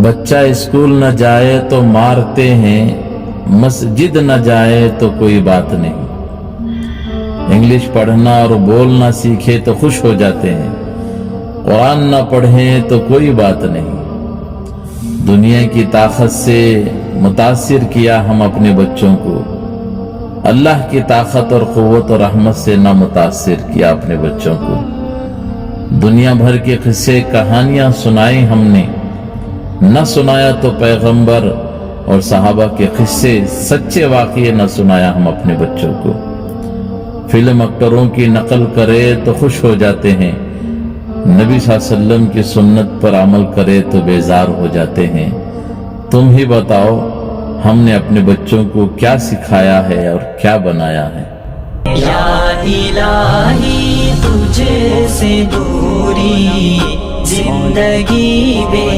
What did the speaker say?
بچہ اسکول نہ جائے تو مارتے ہیں، مسجد نہ جائے تو کوئی بات نہیں۔ انگلش پڑھنا اور بولنا سیکھے تو خوش ہو جاتے ہیں، قرآن نہ پڑھیں تو کوئی بات نہیں۔ دنیا کی طاقت سے متاثر کیا ہم اپنے بچوں کو، اللہ کی طاقت اور قوت اور رحمت سے نہ متاثر کیا اپنے بچوں کو۔ دنیا بھر کے قصے کہانیاں سنائی ہم نے، نہ سنایا تو پیغمبر اور صحابہ کے قصے سچے واقعے نہ سنایا ہم اپنے بچوں کو۔ فلم ایکٹروں کی نقل کرے تو خوش ہو جاتے ہیں، نبی صلی اللہ علیہ وسلم کی سنت پر عمل کرے تو بیزار ہو جاتے ہیں۔ تم ہی بتاؤ ہم نے اپنے بچوں کو کیا سکھایا ہے اور کیا بنایا ہے؟ یا الہی تجھ سے دوری زندگی بے